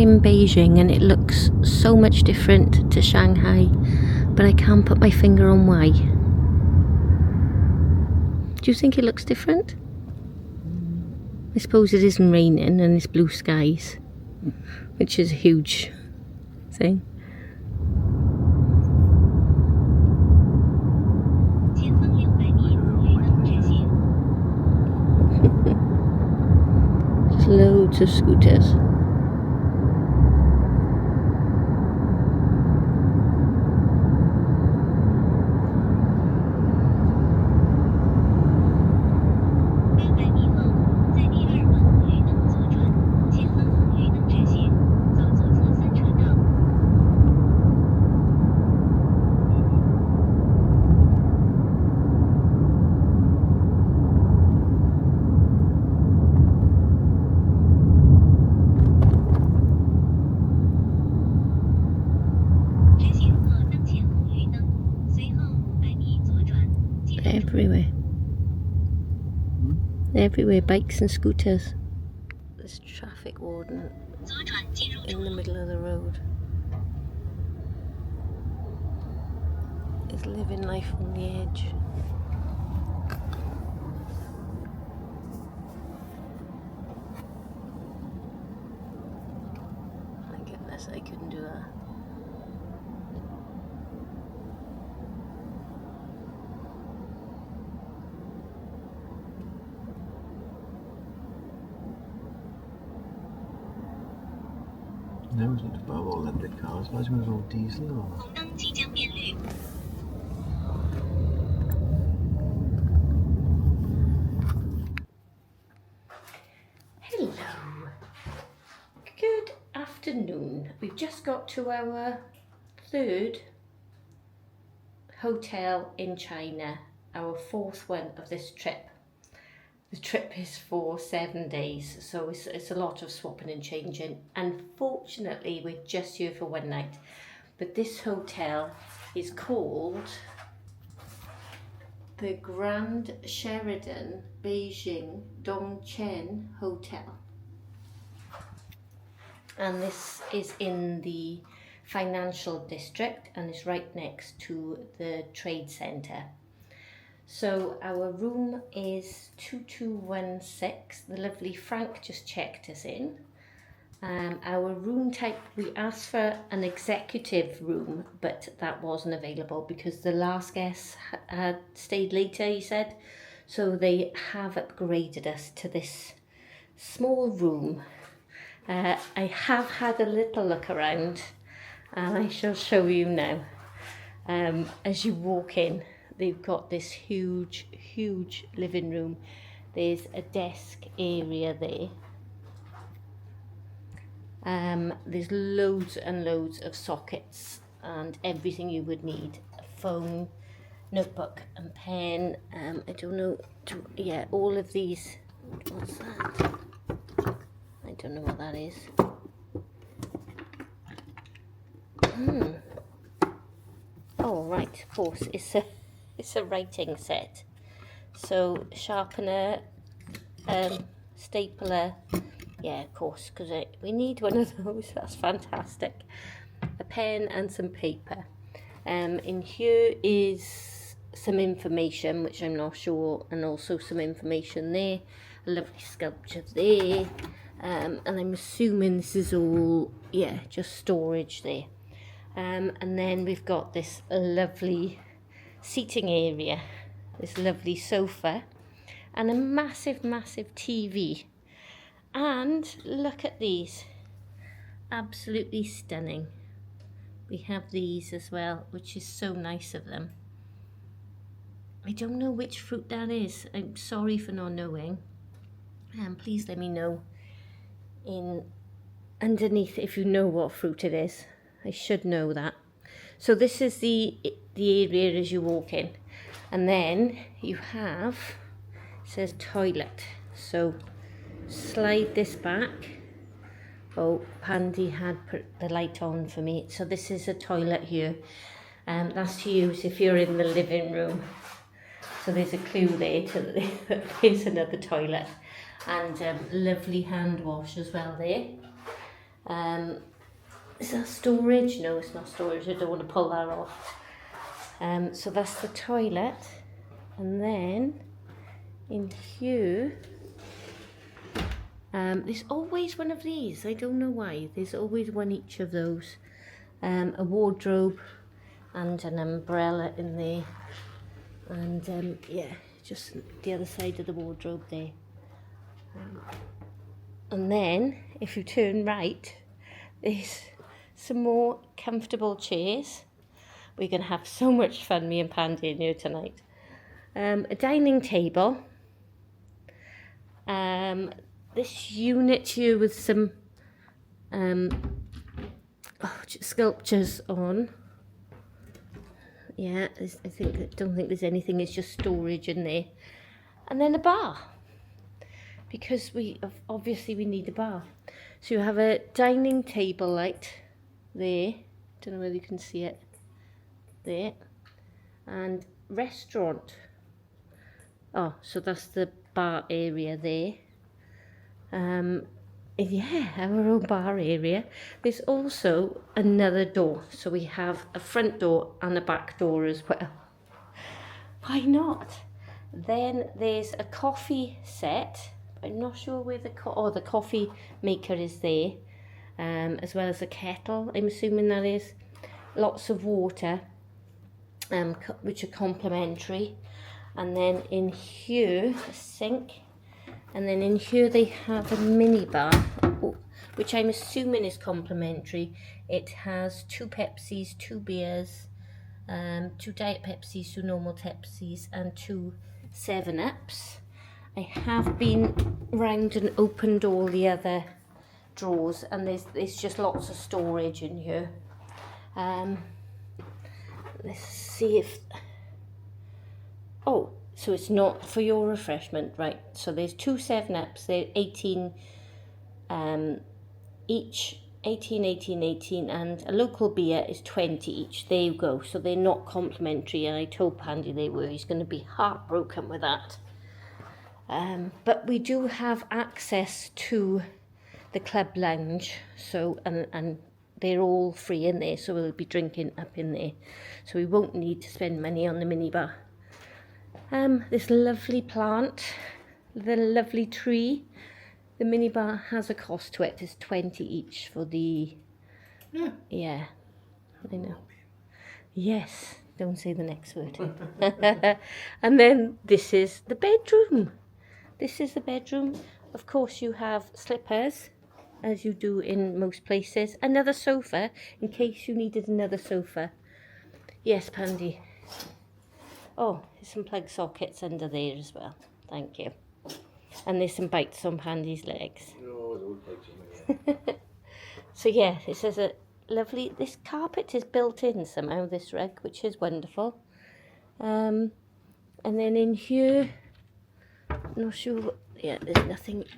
in Beijing and it looks so much different to Shanghai, but I can't put my finger on why. Do you think it looks different? I suppose it isn't raining and it's blue skies, which is a huge thing. Just loads of scooters. Everywhere, bikes and scooters. This traffic warden in the middle of the road is living life on the edge. My goodness, I couldn't do that. No, it's not about all electric cars. Imagine it was all diesel or... Hello. Good afternoon. We've just got to our third hotel in China, our fourth one of this trip. The trip is for 7 days, so it's a lot of swapping and changing. Unfortunately, we're just here for one night. But this hotel is called the Grand Sheraton Beijing Dongcheng Hotel. And this is in the financial district and it's right next to the trade centre. So our room is 2216. The lovely Frank just checked us in. Our room type, we asked for an executive room, but that wasn't available because the last guest had stayed later, he said. So they have upgraded us to this small room. I have had a little look around and I shall show you now. As you walk in, they've got this huge living room. There's a desk area there. There's loads and loads of sockets and everything you would need. A phone, notebook and pen. I don't know, yeah, all of these. What's that? I don't know what that is. Oh right, of course, it's a writing set. So sharpener, stapler, yeah, of course, because we need one of those. That's fantastic. A pen and some paper. In here is some information, which I'm not sure, and also some information there. A lovely sculpture there. And I'm assuming this is all, yeah, just storage there. And then we've got this lovely seating area, this lovely sofa, and a massive TV. And look at these, absolutely stunning. We have these as well, which is so nice of them. I don't know which fruit that is. I'm sorry for not knowing. Please let me know underneath if you know what fruit it is. I should know that. So this is the area as you walk in, and then you have, it says toilet. So slide this back. Oh, Pandy had put the light on for me. So this is a toilet here, and that's to use if you're in the living room. So there's a clue there that there's another toilet, and lovely hand wash as well there. Is that storage? No, it's not storage. I don't want to pull that off. So that's the toilet. And then in here, there's always one of these. I don't know why. There's always one each of those. A wardrobe and an umbrella in there. And yeah, just the other side of the wardrobe there. And then if you turn right, there's some more comfortable chairs. We're going to have so much fun, me and Pandy, in here tonight. A dining table. This unit here with some sculptures on. Yeah, I don't think there's anything. It's just storage in there. And then a bar, because we need a bar. So you have a dining table light there. Don't know whether you can see it. There. And restaurant. Oh, so that's the bar area there. Yeah, our own bar area. There's also another door. So we have a front door and a back door as well. Why not? Then there's a coffee set. I'm not sure where the coffee maker is there. As well as a kettle, I'm assuming that is. Lots of water, which are complimentary. And then in here, a sink. And then in here they have a mini bar, which I'm assuming is complimentary. It has 2 Pepsis, 2 beers, 2 Diet Pepsis, 2 normal Pepsis, and 2 7-Ups. I have been round and opened all the other drawers, and there's just lots of storage in here. Let's see if... Oh, so it's not for your refreshment, right? So there's 2 7-Ups, they're 18 each, 18, 18, 18, and a local beer is 20 each. There you go. So they're not complimentary, and I told Pandy they were. He's going to be heartbroken with that. But we do have access to the club lounge, so and they're all free in there, so we'll be drinking up in there. So we won't need to spend money on the minibar. This lovely plant, the lovely tree. The minibar has a cost to it. It's 20 each for the... Yeah, I know. Yes, don't say the next word. And then this is the bedroom. This is the bedroom. Of course, you have slippers, as you do in most places. Another sofa, in case you needed another sofa. Yes, Pandy. Oh, there's some plug sockets under there as well. Thank you. And there's some bites on Pandy's legs. So yeah, it says a lovely... This carpet is built in somehow, this rug, which is wonderful. And then in here, not sure... Yeah, there's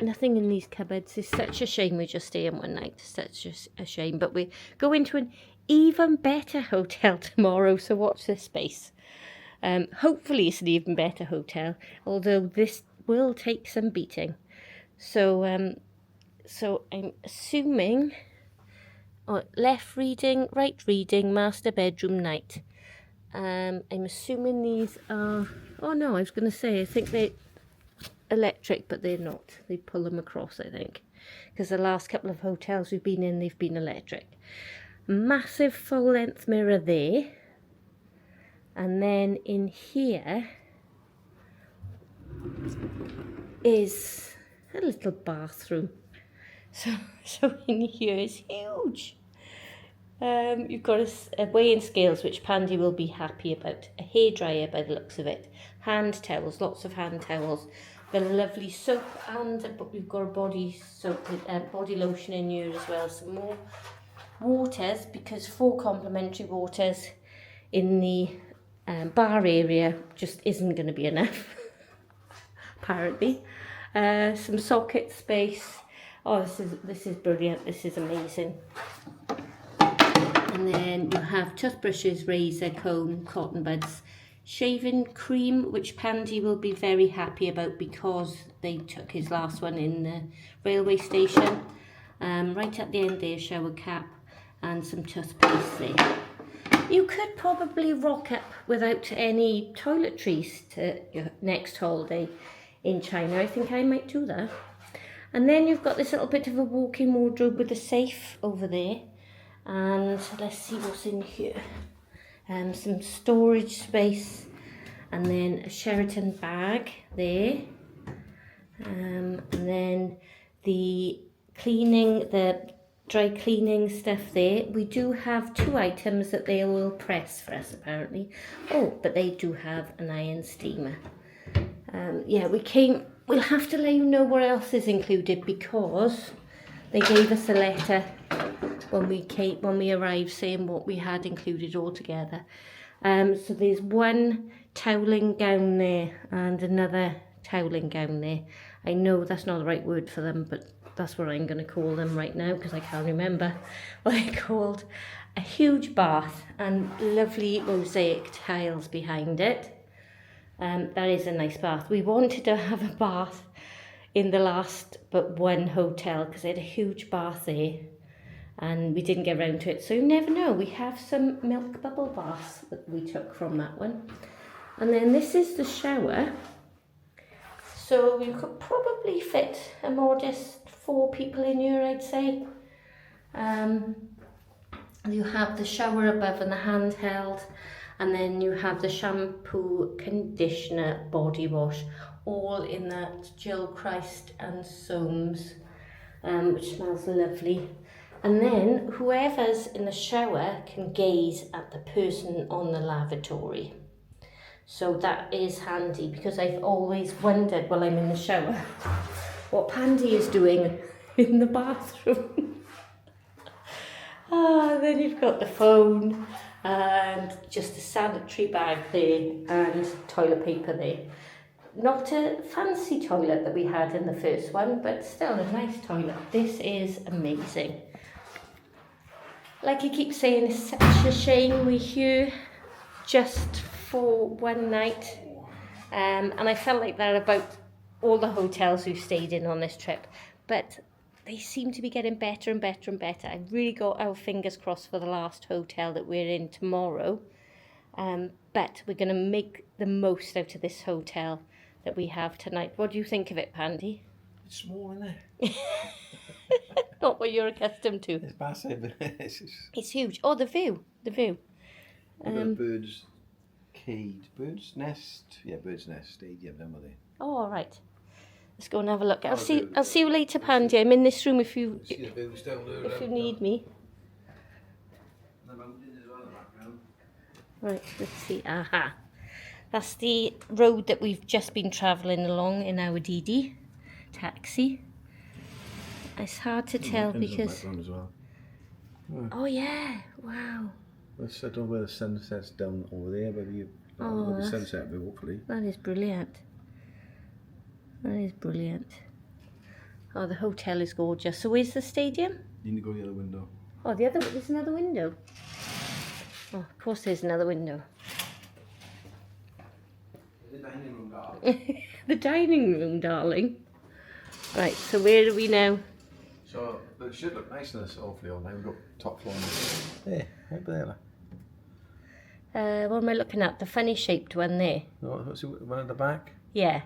nothing in these cupboards. It's such a shame we just stay in one night. Such a shame. But we go into an even better hotel tomorrow, so watch this space. Hopefully it's an even better hotel, although this will take some beating. So I'm assuming left reading, right reading, master bedroom night. I'm assuming these are... Oh no, I was going to say, I think they're electric, but they're not. They pull them across, I think, because the last couple of hotels we've been in, they've been electric. Massive full-length mirror there. And then in here is a little bathroom. So in here is huge. You've got a weighing scales, which Pandy will be happy about. A hairdryer by the looks of it. Hand towels, lots of hand towels. Got a lovely soap, and we've got a body soap, body lotion in here as well. Some more waters, because 4 complimentary waters in the bar area just isn't going to be enough, apparently. Some socket space. Oh, this is brilliant. This is amazing. And then you have toothbrushes, razor, comb, cotton buds, shaving cream, which Pandy will be very happy about because they took his last one in the railway station. Right at the end there, shower cap and some toothpaste there. You could probably rock up without any toiletries to your next holiday in China. I think I might do that. And then you've got this little bit of a walk-in wardrobe with a safe over there. And let's see what's in here. Some storage space, and then a Sheraton bag there. And then the dry cleaning stuff there. We do have 2 items that they will press for us apparently. Oh, but they do have an iron steamer. Yeah, we'll have to let you know what else is included, because they gave us a letter when we arrived saying what we had included altogether. So there's one toweling gown there and another toweling gown there. I know that's not the right word for them, but that's what I'm going to call them right now because I can't remember what they're called. A huge bath and lovely mosaic tiles behind it. That is a nice bath. We wanted to have a bath in the last but one hotel because they had a huge bath there and we didn't get around to it. So you never know. We have some milk bubble baths that we took from that one. And then this is the shower. So you could probably fit a modest 4 people in here, I'd say. You have the shower above and the handheld, and then you have the shampoo, conditioner, body wash, all in that Jill Christ and Soames, which smells lovely. And then whoever's in the shower can gaze at the person on the lavatory. So that is handy, because I've always wondered while I'm in the shower what Pandy is doing in the bathroom. Then you've got the phone and just a sanitary bag there and toilet paper there. Not a fancy toilet that we had in the first one, but still a nice toilet. This is amazing. Like I keep saying, it's such a shame we're here just for one night. And I felt like that about all the hotels we've stayed in on this trip. But they seem to be getting better and better and better. I've really got our fingers crossed for the last hotel that we're in tomorrow. But we're going to make the most out of this hotel that we have tonight. What do you think of it, Pandy? It's small, isn't it? Not what you're accustomed to. It's massive. It's huge. Oh, the view. We've got a bird's nest. Yeah, bird's nest stadium, don't we? Oh, all right. Let's go and have a look. I'll see you later, Pandy. I'm in this room if you need me. Right, let's see. Aha. That's the road that we've just been travelling along in our Didi taxi. It's hard to tell because... As well. Oh yeah, wow. I don't know where the sunset's down over there, but the sunset will be hopefully. That is brilliant. That is brilliant. Oh, the hotel is gorgeous. So where's the stadium? You need to go to the other window. Oh, there's another window. Oh, of course there's another window. The dining room, darling. The dining room, darling. Right, so where are we now? So, it should look nice in this awfully all now. We've got top floor. There, right there. What am I looking at? The funny shaped one there. No, what's the one at the back? Yeah.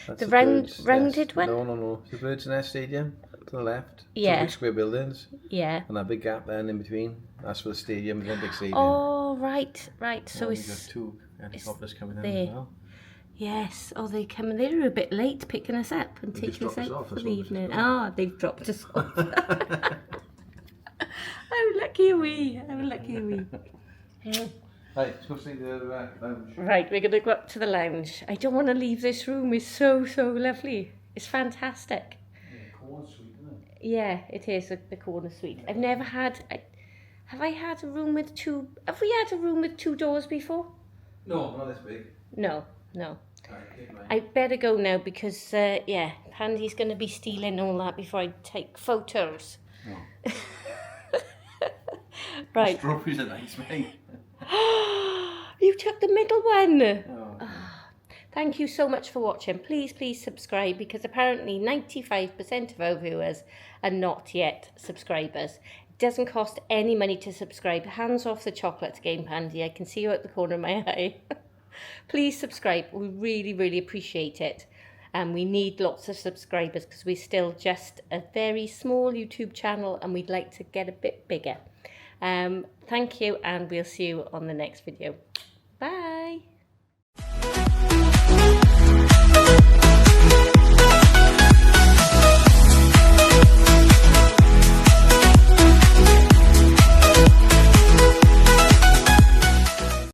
That's the rounded one? No. It's the Bird's Nest Stadium to the left. Yeah. 2 big square buildings. Yeah. And that big gap then in between. That's for the stadium, the big stadium. Oh, right. So it's got 2 helicopters coming in as well. Yes. Oh, they come. They're a bit late picking us up and taking us out for the evening. Oh, they've dropped us off. How lucky are we? Right, let's go see the lounge. Right, we're going to go up to the lounge. I don't want to leave this room. It's so lovely. It's fantastic. Yeah, corner suite, isn't it? Yeah, it is the corner suite. I've never had... Have we had a room with 2... Have we had a room with 2 doors before? No, not this big. No. Right, I better go now because, Pandy's going to be stealing all that before I take photos. No. Right. Strawberries are nice, mate. You took the middle one. Oh. Thank you so much for watching. Please subscribe, because apparently 95% of our viewers are not yet subscribers. It doesn't cost any money to subscribe. Hands off the chocolate Game Pandy. I can see you at the corner of my eye. Please subscribe. We really appreciate it. And we need lots of subscribers, because we're still just a very small YouTube channel and we'd like to get a bit bigger. Thank you, and we'll see you on the next video.